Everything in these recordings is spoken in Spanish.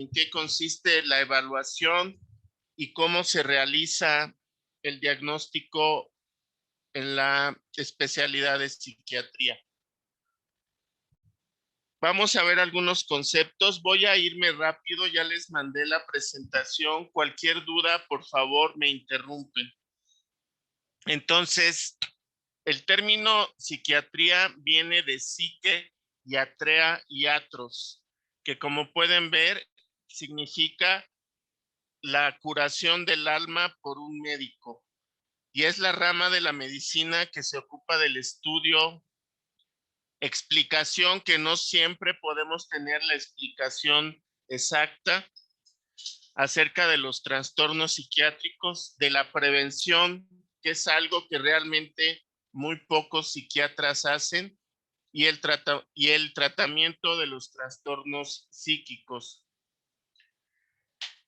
en qué consiste la evaluación y cómo se realiza el diagnóstico en la especialidad de psiquiatría. Vamos a ver algunos conceptos. Voy a irme rápido, ya les mandé la presentación. Cualquier duda, por favor, me interrumpen. Entonces, el término psiquiatría viene de psique, iatrea y atros, que como pueden ver, significa la curación del alma por un médico. Y es la rama de la medicina que se ocupa del estudio, explicación, que no siempre podemos tener la explicación exacta acerca de los trastornos psiquiátricos, de la prevención, que es algo que realmente muy pocos psiquiatras hacen, y el tratamiento de los trastornos psíquicos.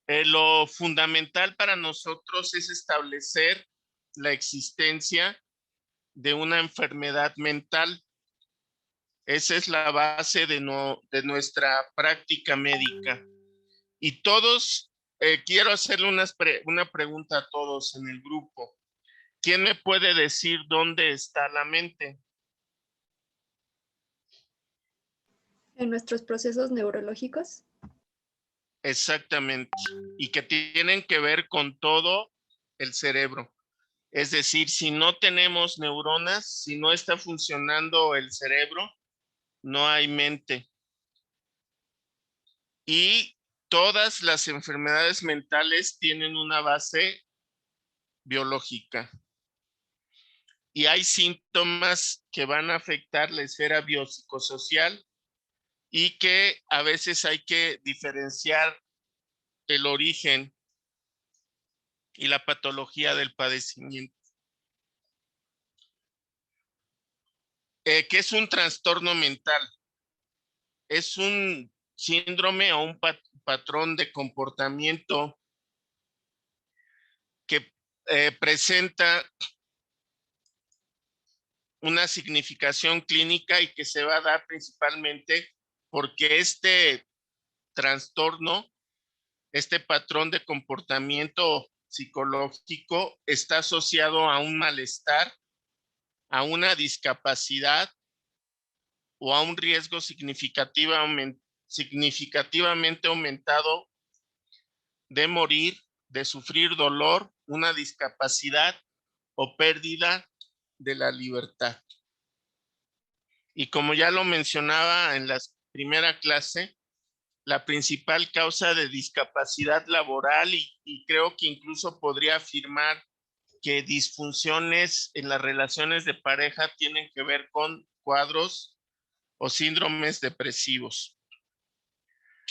Lo fundamental para nosotros es establecer la existencia de una enfermedad mental. Esa es la base de nuestra práctica médica. Y todos, quiero hacerle una pregunta a todos en el grupo. ¿Quién me puede decir dónde está la mente? En nuestros procesos neurológicos. Exactamente. Y que tienen que ver con todo el cerebro. Es decir, si no tenemos neuronas, si no está funcionando el cerebro, no hay mente. Y todas las enfermedades mentales tienen una base biológica. Y hay síntomas que van a afectar la esfera biopsicosocial y que a veces hay que diferenciar el origen y la patología del padecimiento. ¿Qué es un trastorno mental? Es un síndrome o un patrón de comportamiento que presenta una significación clínica y que se va a dar principalmente porque este trastorno, este patrón de comportamiento psicológico está asociado a un malestar, a una discapacidad o a un riesgo significativamente aumentado de morir, de sufrir dolor, una discapacidad o pérdida de la libertad. Y como ya lo mencionaba en la primera clase, la principal causa de discapacidad laboral y creo que incluso podría afirmar que disfunciones en las relaciones de pareja tienen que ver con cuadros o síndromes depresivos.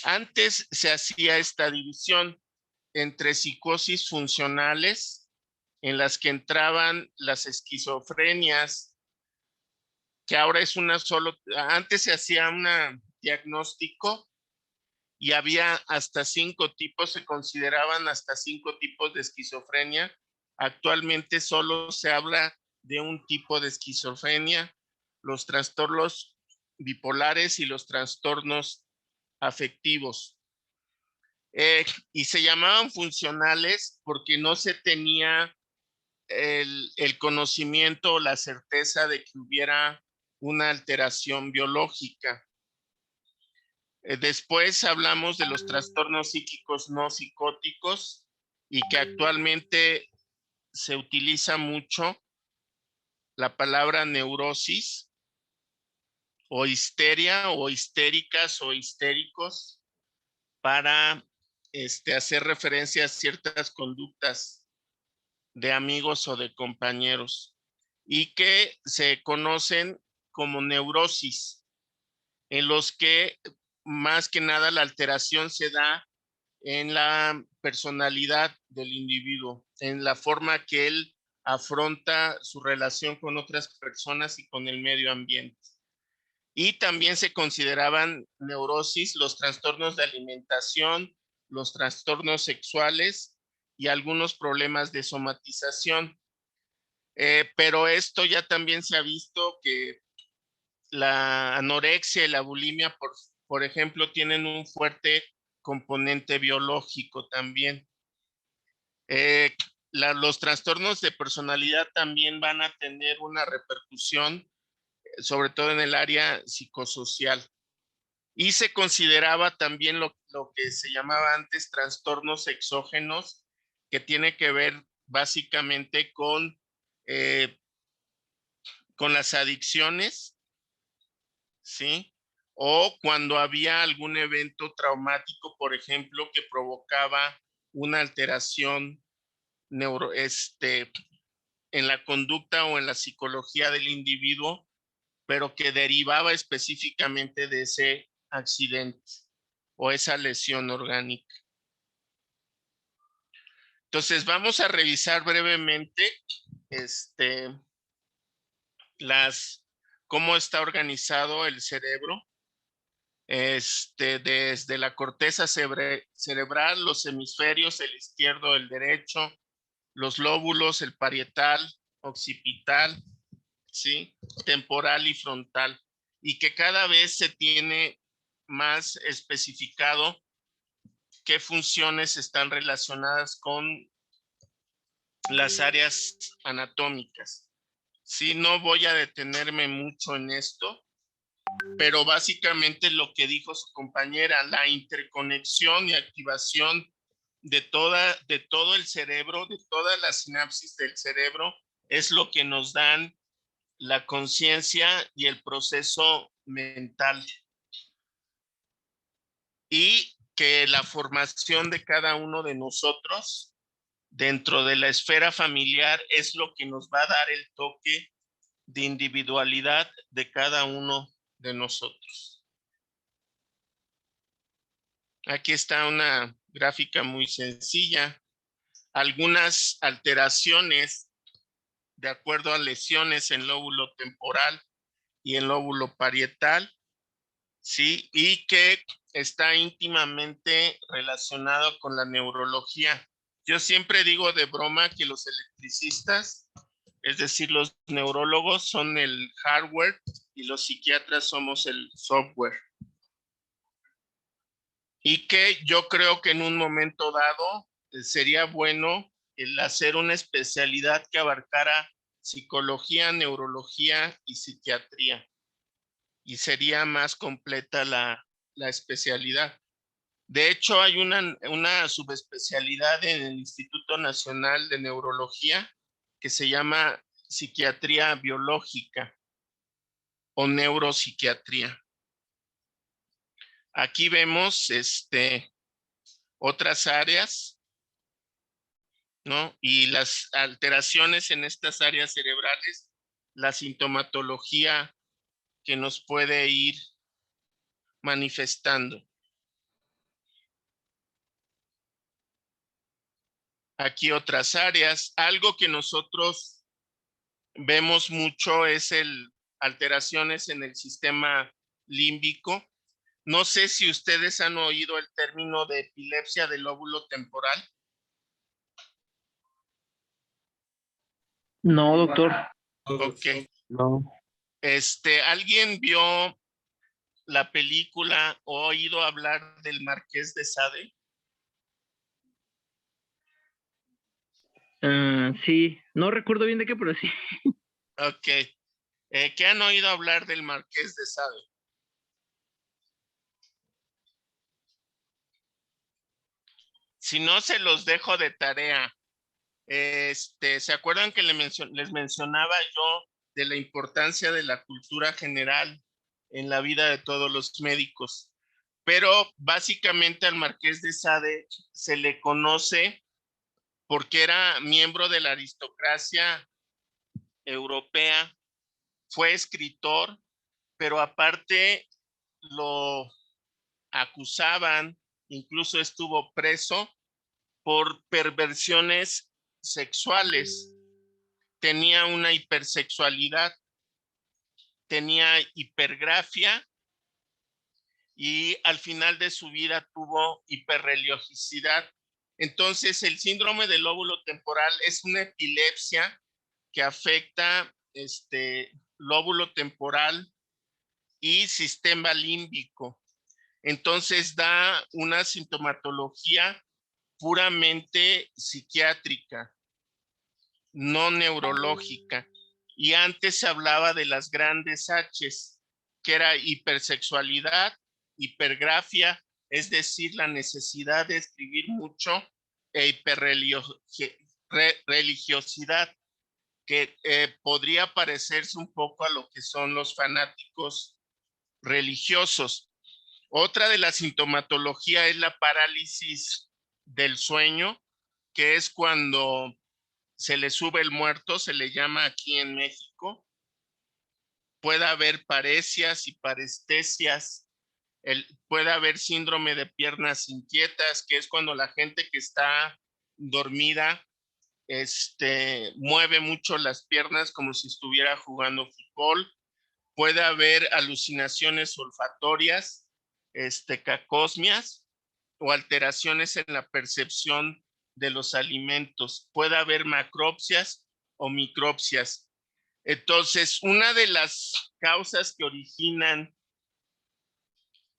Antes se hacía esta división entre psicosis funcionales, en las que entraban las esquizofrenias, que ahora es una solo, antes se hacía un diagnóstico y había hasta 5 tipos, se consideraban hasta 5 tipos de esquizofrenia. Actualmente solo se habla de un tipo de esquizofrenia, los trastornos bipolares y los trastornos afectivos. Y se llamaban funcionales porque no se tenía el conocimiento o la certeza de que hubiera una alteración biológica. Después hablamos de los trastornos psíquicos no psicóticos y que actualmente se utiliza mucho la palabra neurosis o histeria o histéricas o histéricos para hacer referencia a ciertas conductas de amigos o de compañeros y que se conocen como neurosis, en los que más que nada la alteración se da en la personalidad del individuo, en la forma que él afronta su relación con otras personas y con el medio ambiente. Y también se consideraban neurosis los trastornos de alimentación, los trastornos sexuales y algunos problemas de somatización. Pero esto ya también se ha visto que la anorexia y la bulimia, por ejemplo, tienen un fuerte componente biológico también. Los trastornos de personalidad también van a tener una repercusión, sobre todo en el área psicosocial. Y se consideraba también lo que se llamaba antes trastornos exógenos, que tiene que ver básicamente con las adicciones, ¿sí? O cuando había algún evento traumático, por ejemplo, que provocaba una alteración en la conducta o en la psicología del individuo, pero que derivaba específicamente de ese accidente o esa lesión orgánica. Entonces, vamos a revisar brevemente cómo está organizado el cerebro. Desde la corteza cerebral, los hemisferios, el izquierdo, el derecho, los lóbulos, el parietal, occipital, ¿sí? Temporal y frontal, y que cada vez se tiene más especificado qué funciones están relacionadas con las áreas anatómicas. Sí, no voy a detenerme mucho en esto, pero básicamente lo que dijo su compañera, la interconexión y activación de todo el cerebro, de todas las sinapsis del cerebro, es lo que nos dan la conciencia y el proceso mental. Y que la formación de cada uno de nosotros dentro de la esfera familiar es lo que nos va a dar el toque de individualidad de cada uno de nosotros. Aquí está una gráfica muy sencilla. Algunas alteraciones de acuerdo a lesiones en lóbulo temporal y en lóbulo parietal, ¿sí? Y que está íntimamente relacionado con la neurología. Yo siempre digo de broma que los electricistas, es decir, los neurólogos son el hardware y los psiquiatras somos el software. Y que yo creo que en un momento dado sería bueno el hacer una especialidad que abarcara psicología, neurología y psiquiatría. Y sería más completa la especialidad. De hecho, hay una subespecialidad en el Instituto Nacional de Neurología que se llama psiquiatría biológica o neuropsiquiatría. Aquí vemos otras áreas, ¿no? Y las alteraciones en estas áreas cerebrales, la sintomatología que nos puede ir manifestando. Aquí otras áreas. Algo que nosotros vemos mucho es alteraciones en el sistema límbico. No sé si ustedes han oído el término de epilepsia del lóbulo temporal. No, doctor. Ok. No. ¿Alguien vio la película o oído hablar del Marqués de Sade? Sí, no recuerdo bien de qué, pero sí. Ok. ¿Qué han oído hablar del Marqués de Sade? Si no, se los dejo de tarea. ¿Se acuerdan que les mencionaba yo de la importancia de la cultura general en la vida de todos los médicos? Pero básicamente al Marqués de Sade se le conoce porque era miembro de la aristocracia europea, fue escritor, pero aparte lo acusaban, incluso estuvo preso por perversiones sexuales. Tenía una hipersexualidad, tenía hipergrafia y al final de su vida tuvo hiperreligiosidad. Entonces, el síndrome del lóbulo temporal es una epilepsia que afecta lóbulo temporal y sistema límbico. Entonces da una sintomatología puramente psiquiátrica, no neurológica. Y antes se hablaba de las grandes H's, que era hipersexualidad, hipergrafia, es decir, la necesidad de escribir mucho, e hiperreligiosidad, que podría parecerse un poco a lo que son los fanáticos religiosos. Otra de la sintomatología es la parálisis del sueño, que es cuando se le sube el muerto, se le llama aquí en México. Puede haber paresias y parestesias. Puede haber síndrome de piernas inquietas, que es cuando la gente que está dormida mueve mucho las piernas como si estuviera jugando fútbol. Puede haber alucinaciones olfatorias, cacosmias o alteraciones en la percepción de los alimentos. Puede haber macropsias o micropsias. Entonces, una de las causas que originan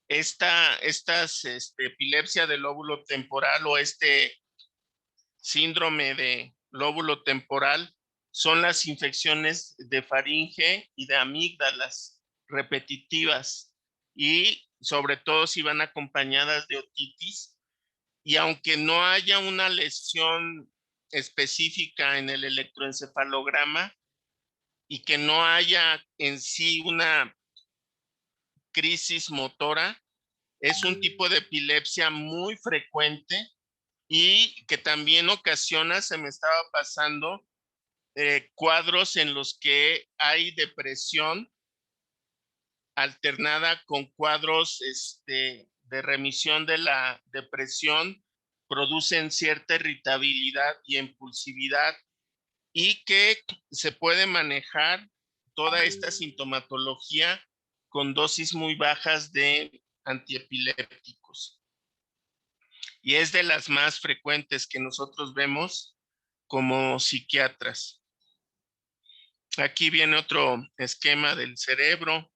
estas epilepsia del lóbulo temporal o síndrome de lóbulo temporal son las infecciones de faringe y de amígdalas repetitivas, y sobre todo si van acompañadas de otitis. Y aunque no haya una lesión específica en el electroencefalograma y que no haya en sí una crisis motora, es un tipo de epilepsia muy frecuente y que también ocasiona, se me estaba pasando, cuadros en los que hay depresión alternada con cuadros de remisión de la depresión, producen cierta irritabilidad y impulsividad, y que se puede manejar toda esta sintomatología con dosis muy bajas de antiepilépticos. Y es de las más frecuentes que nosotros vemos como psiquiatras. Aquí viene otro esquema del cerebro.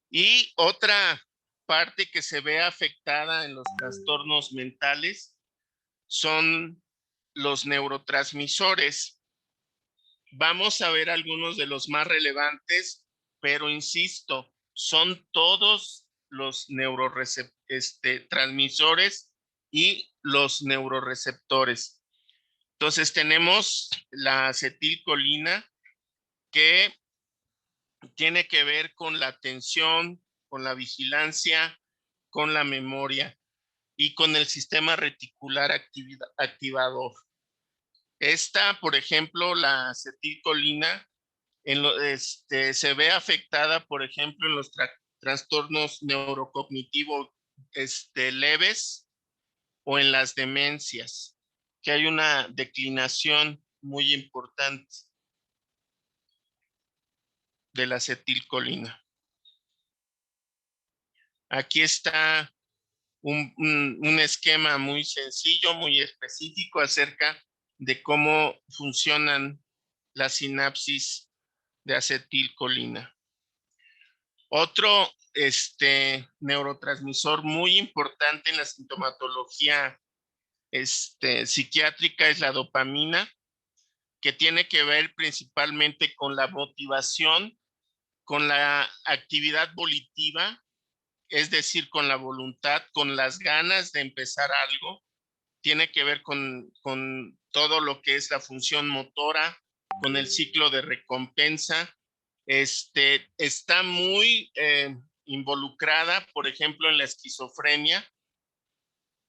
Y otra parte que se ve afectada en los trastornos mentales son los neurotransmisores. Vamos a ver algunos de los más relevantes, pero insisto, son todos los transmisores y los neuroreceptores. Entonces tenemos la acetilcolina, que tiene que ver con la atención, con la vigilancia, con la memoria y con el sistema reticular activador. Esta, por ejemplo, la acetilcolina, se ve afectada, por ejemplo, en los trastornos neurocognitivos leves o en las demencias, que hay una declinación muy importante de la acetilcolina. Aquí está un esquema muy sencillo, muy específico acerca de cómo funcionan las sinapsis de acetilcolina. Otro neurotransmisor muy importante en la sintomatología psiquiátrica es la dopamina, que tiene que ver principalmente con la motivación, con la actividad volitiva, es decir, con la voluntad, con las ganas de empezar algo. Tiene que ver con todo lo que es la función motora, con el ciclo de recompensa. Está muy involucrada, por ejemplo, en la esquizofrenia.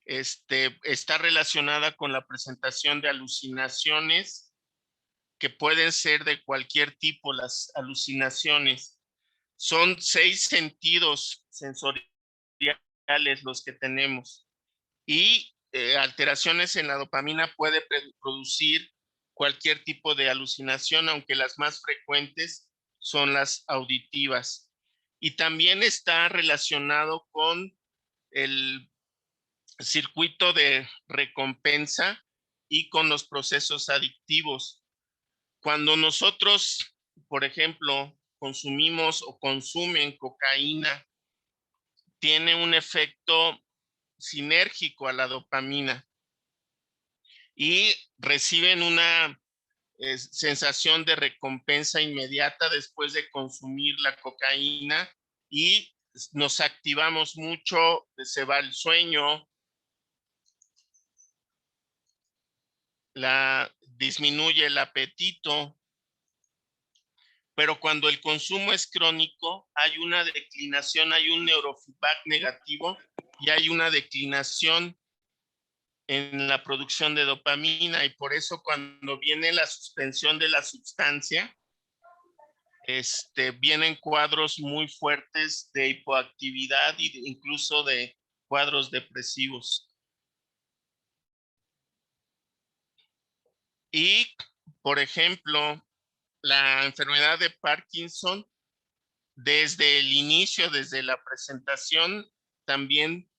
Está relacionada con la presentación de alucinaciones, que pueden ser de cualquier tipo. Las alucinaciones son 6 sentidos sensoriales los que tenemos, y alteraciones en la dopamina puede producir cualquier tipo de alucinación, aunque las más frecuentes son las auditivas. Y también está relacionado con el circuito de recompensa y con los procesos adictivos. Cuando nosotros, por ejemplo, consumimos o consumen cocaína, tiene un efecto sinérgico a la dopamina y reciben una sensación de recompensa inmediata después de consumir la cocaína y nos activamos mucho, se va el sueño, disminuye el apetito, pero cuando el consumo es crónico hay una declinación, hay un neurofeedback negativo y hay una declinación en la producción de dopamina, y por eso cuando viene la suspensión de la sustancia, vienen cuadros muy fuertes de hipoactividad e incluso de cuadros depresivos. Y, por ejemplo, la enfermedad de Parkinson, desde el inicio, desde la presentación, también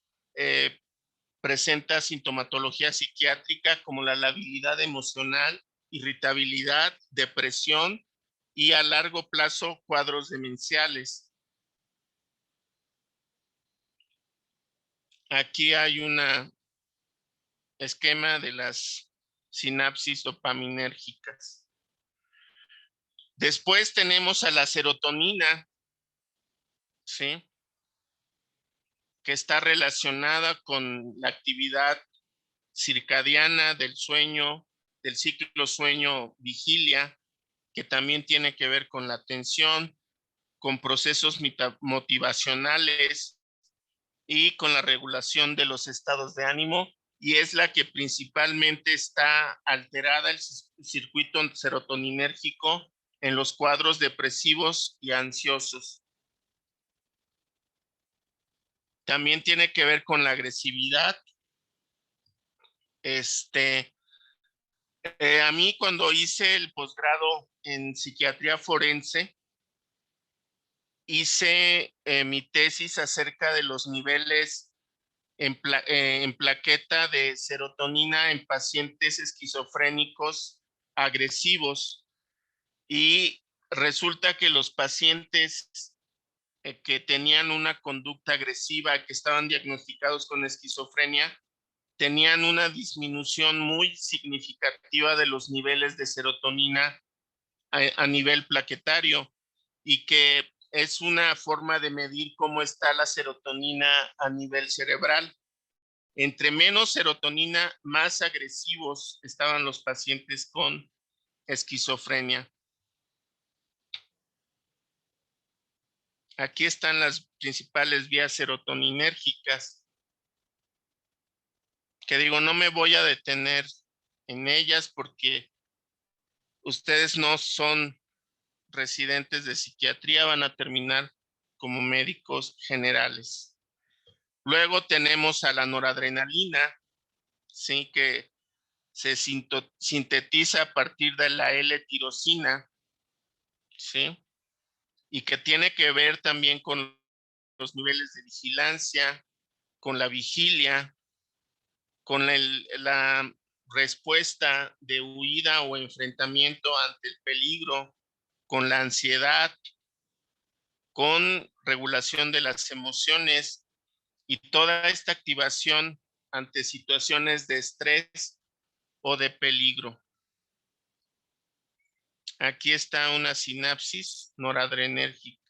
presenta sintomatología psiquiátrica como la labilidad emocional, irritabilidad, depresión y a largo plazo cuadros demenciales. Aquí hay un esquema de las sinapsis dopaminérgicas. Después tenemos a la serotonina, ¿sí?, que está relacionada con la actividad circadiana del sueño, del ciclo sueño-vigilia, que también tiene que ver con la atención, con procesos motivacionales y con la regulación de los estados de ánimo, y es la que principalmente está alterada el circuito serotoninérgico en los cuadros depresivos y ansiosos. También tiene que ver con la agresividad. A mí, cuando hice el posgrado en psiquiatría forense, hice mi tesis acerca de los niveles en plaqueta de serotonina en pacientes esquizofrénicos agresivos, y resulta que los pacientes que tenían una conducta agresiva, que estaban diagnosticados con esquizofrenia, tenían una disminución muy significativa de los niveles de serotonina a nivel plaquetario, y que es una forma de medir cómo está la serotonina a nivel cerebral. Entre menos serotonina, más agresivos estaban los pacientes con esquizofrenia. Aquí están las principales vías serotoninérgicas, que digo, no me voy a detener en ellas porque ustedes no son residentes de psiquiatría, van a terminar como médicos generales. Luego tenemos a la noradrenalina, ¿sí?, que se sintetiza a partir de la L-tirosina, ¿sí?, y que tiene que ver también con los niveles de vigilancia, con la vigilia, con la respuesta de huida o enfrentamiento ante el peligro, con la ansiedad, con regulación de las emociones y toda esta activación ante situaciones de estrés o de peligro. Aquí está una sinapsis noradrenérgica.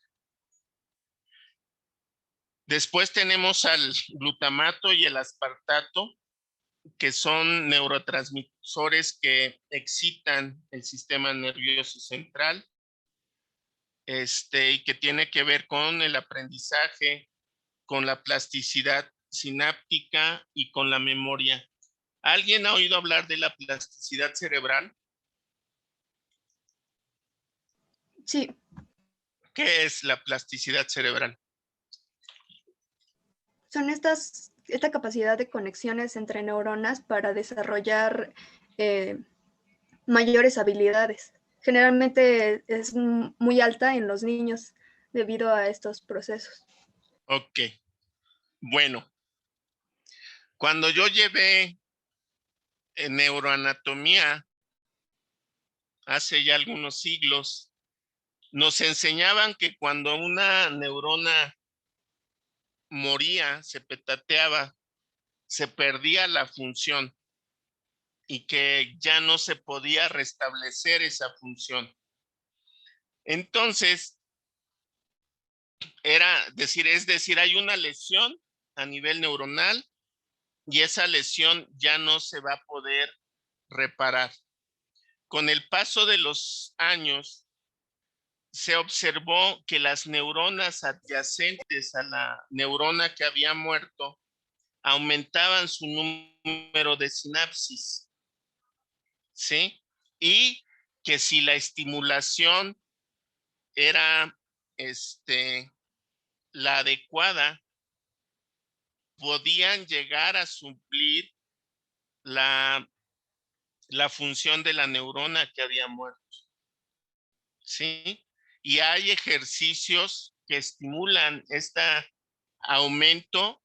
Después tenemos al glutamato y el aspartato, que son neurotransmisores que excitan el sistema nervioso central, y que tiene que ver con el aprendizaje, con la plasticidad sináptica y con la memoria. ¿Alguien ha oído hablar de la plasticidad cerebral? Sí, ¿Qué es la plasticidad cerebral? son esta capacidad de conexiones entre neuronas para desarrollar mayores habilidades. Generalmente es muy alta en los niños debido a estos procesos. Ok, bueno, cuando yo llevé neuroanatomía hace ya algunos siglos, nos enseñaban que cuando una neurona moría, se petateaba, se perdía la función y que ya no se podía restablecer esa función. Entonces, es decir, hay una lesión a nivel neuronal y esa lesión ya no se va a poder reparar. Con el paso de los años, se observó que las neuronas adyacentes a la neurona que había muerto aumentaban su número de sinapsis, ¿sí? Y que si la estimulación era la adecuada, podían llegar a suplir la función de la neurona que había muerto, ¿sí? Y hay ejercicios que estimulan este aumento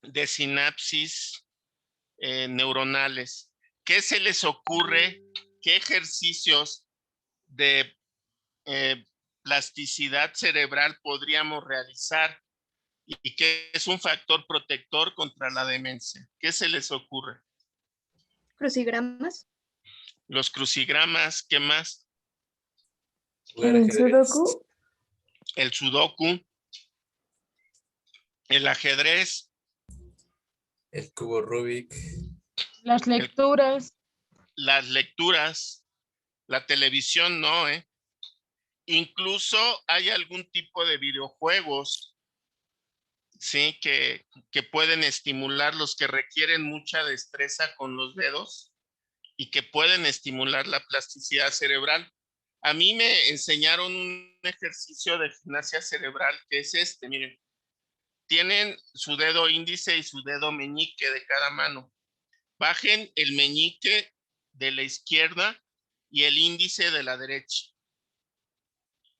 de sinapsis neuronales. ¿Qué se les ocurre? ¿Qué ejercicios de plasticidad cerebral podríamos realizar y que es un factor protector contra la demencia? ¿Qué se les ocurre? Crucigramas. Los crucigramas, ¿qué más? ¿El sudoku? El sudoku, el ajedrez, El cubo Rubik. Las lecturas. las lecturas, la televisión no, ¿eh? Incluso hay algún tipo de videojuegos, sí, que pueden estimular, los que requieren mucha destreza con los dedos y que pueden estimular la plasticidad cerebral. A mí me enseñaron un ejercicio de gimnasia cerebral que es miren, tienen su dedo índice y su dedo meñique de cada mano. Bajen el meñique de la izquierda y el índice de la derecha.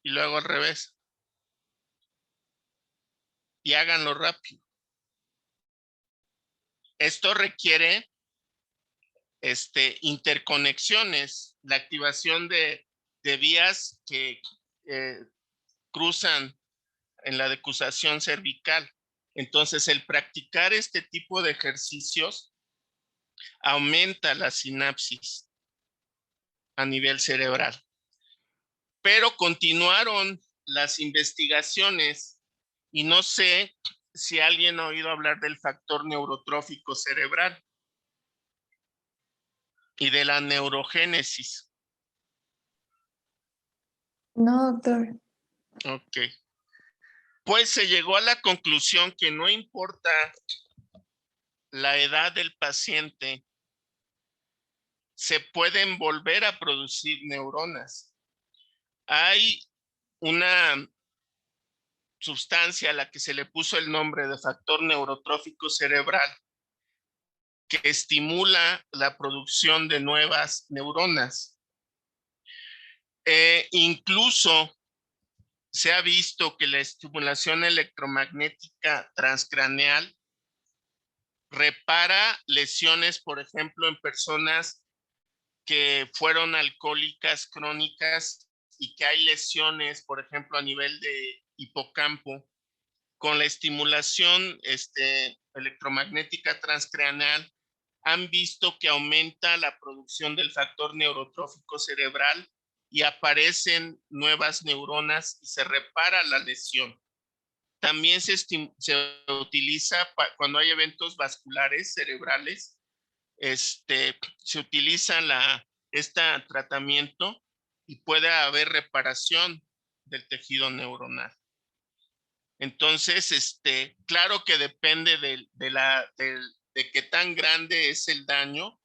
Y luego al revés. Y háganlo rápido. Esto requiere interconexiones, la activación de vías que cruzan en la decusación cervical. Entonces, el practicar este tipo de ejercicios aumenta la sinapsis a nivel cerebral. Pero continuaron las investigaciones y no sé si alguien ha oído hablar del factor neurotrófico cerebral y de la neurogénesis. No, doctor. Ok. Pues se llegó a la conclusión que no importa la edad del paciente, se pueden volver a producir neuronas. Hay una sustancia a la que se le puso el nombre de factor neurotrófico cerebral que estimula la producción de nuevas neuronas. Incluso se ha visto que la estimulación electromagnética transcraneal repara lesiones, por ejemplo, en personas que fueron alcohólicas crónicas y que hay lesiones, por ejemplo, a nivel de hipocampo. Con la estimulación electromagnética transcraneal, han visto que aumenta la producción del factor neurotrófico cerebral y aparecen nuevas neuronas y se repara la lesión. También se utiliza cuando hay eventos vasculares cerebrales, se utiliza este tratamiento y puede haber reparación del tejido neuronal. Entonces, claro que depende de qué tan grande es el daño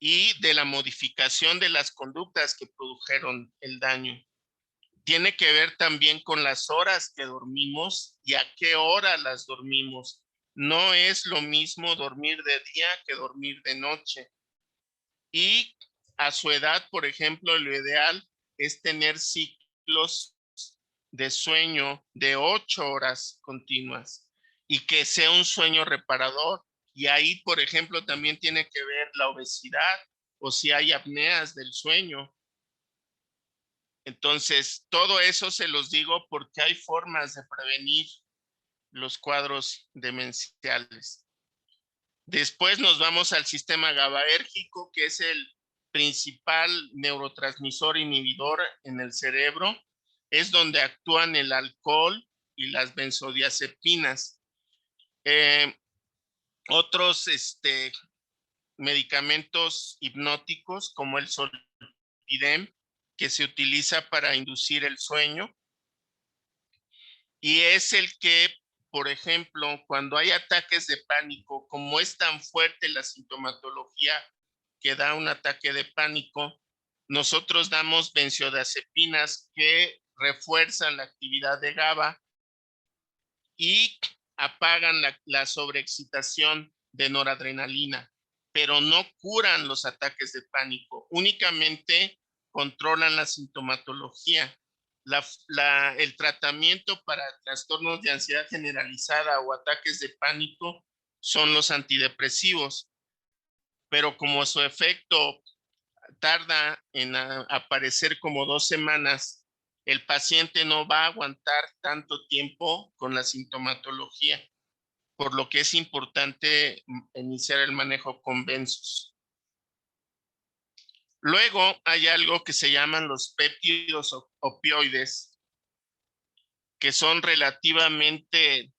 y de la modificación de las conductas que produjeron el daño. Tiene que ver también con las horas que dormimos y a qué hora las dormimos. No es lo mismo dormir de día que dormir de noche. Y a su edad, por ejemplo, lo ideal es tener ciclos de sueño de 8 horas continuas y que sea un sueño reparador. Y ahí, por ejemplo, también tiene que ver la obesidad o si hay apneas del sueño. Entonces, todo eso se los digo porque hay formas de prevenir los cuadros demenciales. Después nos vamos al sistema GABAérgico, que es el principal neurotransmisor inhibidor en el cerebro. Es donde actúan el alcohol y las benzodiazepinas. Otros medicamentos hipnóticos como el Zolpidem, que se utiliza para inducir el sueño. Y es el que, por ejemplo, cuando hay ataques de pánico, como es tan fuerte la sintomatología que da un ataque de pánico, nosotros damos benzodiazepinas que refuerzan la actividad de GABA y apagan la sobreexcitación de noradrenalina, pero no curan los ataques de pánico, únicamente controlan la sintomatología. El tratamiento para trastornos de ansiedad generalizada o ataques de pánico son los antidepresivos, pero como su efecto tarda en aparecer como 2 semanas, el paciente no va a aguantar tanto tiempo con la sintomatología, por lo que es importante iniciar el manejo con benzos. Luego hay algo que se llaman los péptidos opioides, que son relativamente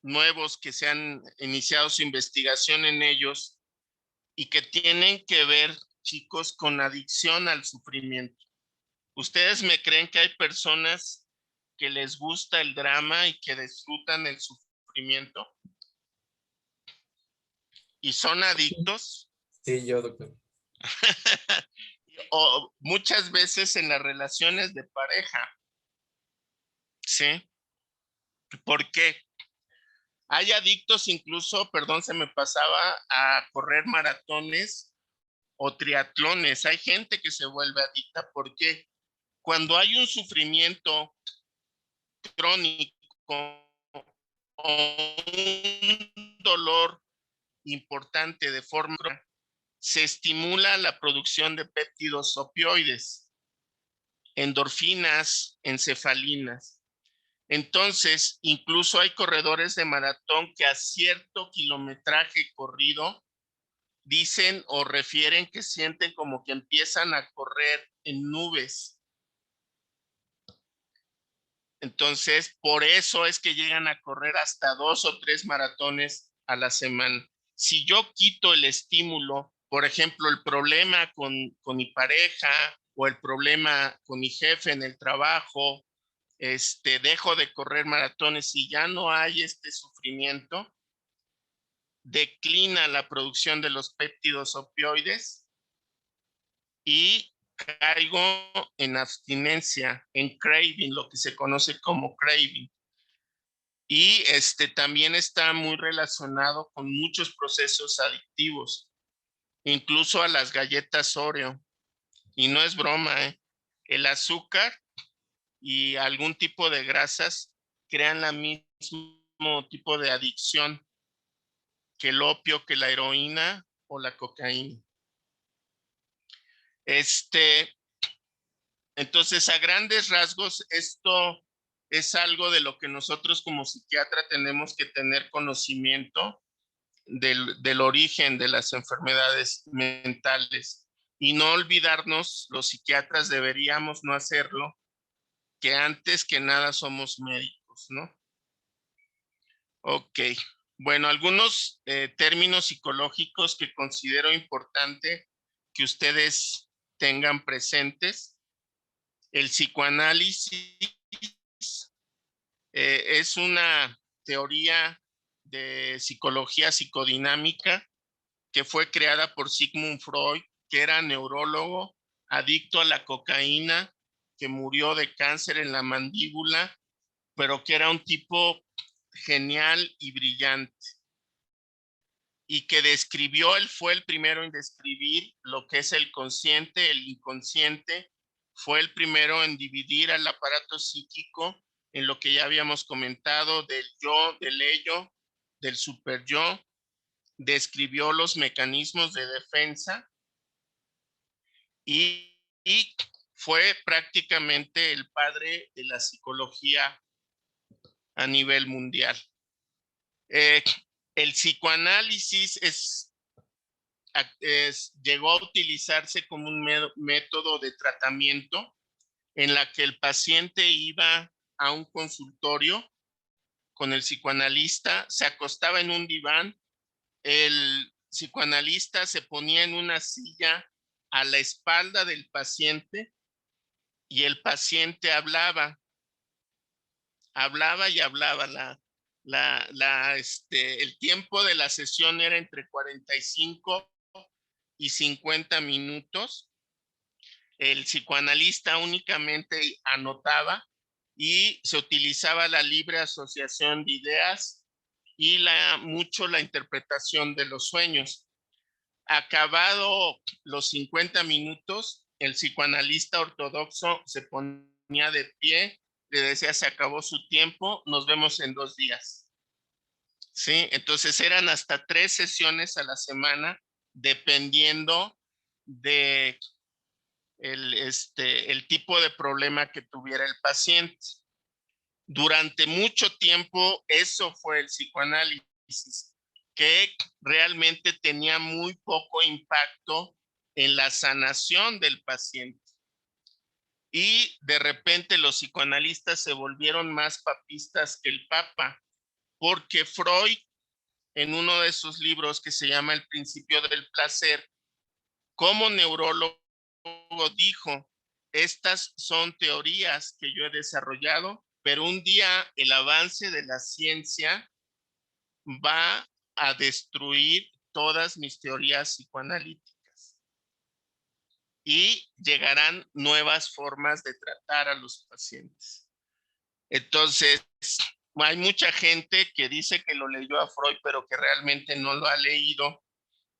nuevos, que se han iniciado su investigación en ellos y que tienen que ver, chicos, con adicción al sufrimiento. ¿Ustedes me creen que hay personas que les gusta el drama y que disfrutan el sufrimiento? ¿Y son adictos? Sí, yo, doctor. O muchas veces en las relaciones de pareja. ¿Sí? ¿Por qué? Hay adictos incluso, perdón, se me pasaba, a correr maratones o triatlones. Hay gente que se vuelve adicta porque cuando hay un sufrimiento crónico o un dolor importante de forma, se estimula la producción de péptidos opioides, endorfinas, encefalinas. Entonces, incluso hay corredores de maratón que a cierto kilometraje corrido dicen o refieren que sienten como que empiezan a correr en nubes. Entonces, por eso es que llegan a correr hasta 2 o 3 maratones a la semana. Si yo quito el estímulo, por ejemplo, el problema con mi pareja o el problema con mi jefe en el trabajo, dejo de correr maratones y ya no hay este sufrimiento, declina la producción de los péptidos opioides y caigo en abstinencia, en craving, lo que se conoce como craving. Y también está muy relacionado con muchos procesos adictivos, incluso a las galletas Oreo. Y no es broma, ¿eh? El azúcar y algún tipo de grasas crean el mismo tipo de adicción que el opio, que la heroína o la cocaína. Entonces, a grandes rasgos, esto es algo de lo que nosotros como psiquiatra tenemos que tener conocimiento del origen de las enfermedades mentales y no olvidarnos, los psiquiatras deberíamos no hacerlo, que antes que nada somos médicos, ¿no? Ok, bueno, algunos términos psicológicos que considero importante que ustedes tengan presentes. El psicoanálisis es una teoría de psicología psicodinámica que fue creada por Sigmund Freud, que era neurólogo, adicto a la cocaína, que murió de cáncer en la mandíbula, pero que era un tipo genial y brillante. Y que él fue el primero en describir lo que es el consciente, el inconsciente, fue el primero en dividir al aparato psíquico en lo que ya habíamos comentado del yo, del ello, del superyo, describió los mecanismos de defensa y fue prácticamente el padre de la psicología a nivel mundial. El psicoanálisis llegó a utilizarse como un método de tratamiento en la que el paciente iba a un consultorio con el psicoanalista, se acostaba en un diván, el psicoanalista se ponía en una silla a la espalda del paciente y el paciente hablaba y hablaba. El tiempo de la sesión era entre 45 y 50 minutos. El psicoanalista únicamente anotaba y se utilizaba la libre asociación de ideas y mucho la interpretación de los sueños. Acabado los 50 minutos, el psicoanalista ortodoxo se ponía de pie, le decía: se acabó su tiempo, nos vemos en 2 días. ¿Sí? Entonces eran hasta 3 sesiones a la semana, dependiendo de el tipo de problema que tuviera el paciente. Durante mucho tiempo eso fue el psicoanálisis, que realmente tenía muy poco impacto en la sanación del paciente. Y de repente los psicoanalistas se volvieron más papistas que el Papa, porque Freud, en uno de sus libros que se llama El principio del placer, como neurólogo dijo: estas son teorías que yo he desarrollado, pero un día el avance de la ciencia va a destruir todas mis teorías psicoanalíticas y llegarán nuevas formas de tratar a los pacientes. Entonces, hay mucha gente que dice que lo leyó a Freud, pero que realmente no lo ha leído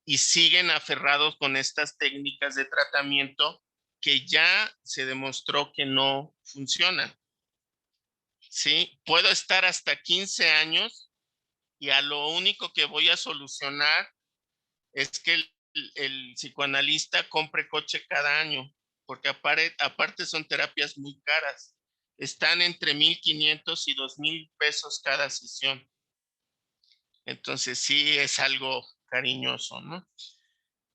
y siguen aferrados con estas técnicas de tratamiento que ya se demostró que no funcionan. ¿Sí? Puedo estar hasta 15 años y a lo único que voy a solucionar es que el psicoanalista compre coche cada año, porque aparte son terapias muy caras. Están entre 1,500 y 2,000 pesos cada sesión. Entonces sí es algo cariñoso, ¿no?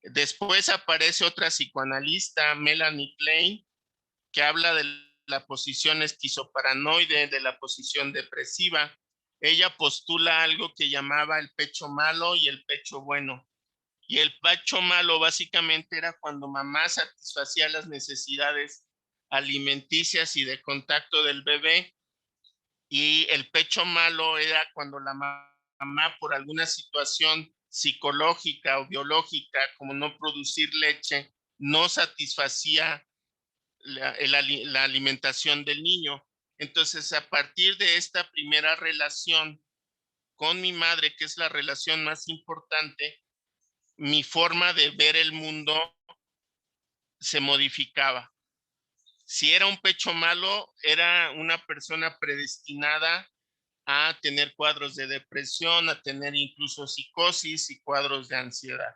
Después aparece otra psicoanalista, Melanie Klein, que habla de la posición esquizoparanoide, de la posición depresiva. Ella postula algo que llamaba el pecho malo y el pecho bueno. Y el pecho malo básicamente era cuando mamá satisfacía las necesidades alimenticias y de contacto del bebé, y el pecho malo era cuando la mamá, por alguna situación psicológica o biológica, como no producir leche, no satisfacía la alimentación del niño. Entonces, a partir de esta primera relación con mi madre, que es la relación más importante, mi forma de ver el mundo se modificaba. Si era un pecho malo, era una persona predestinada a tener cuadros de depresión, a tener incluso psicosis y cuadros de ansiedad.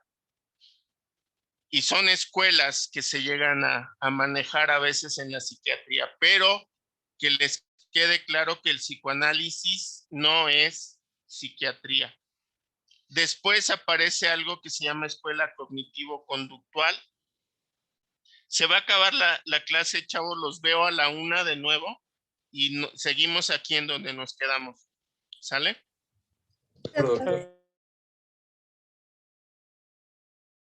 Y son escuelas que se llegan a manejar a veces en la psiquiatría, pero que les quede claro que el psicoanálisis no es psiquiatría. Después aparece algo que se llama escuela cognitivo-conductual. Se va a acabar la clase, chavos, los veo a la 1 de nuevo y seguimos aquí en donde nos quedamos. ¿Sale? Doctor.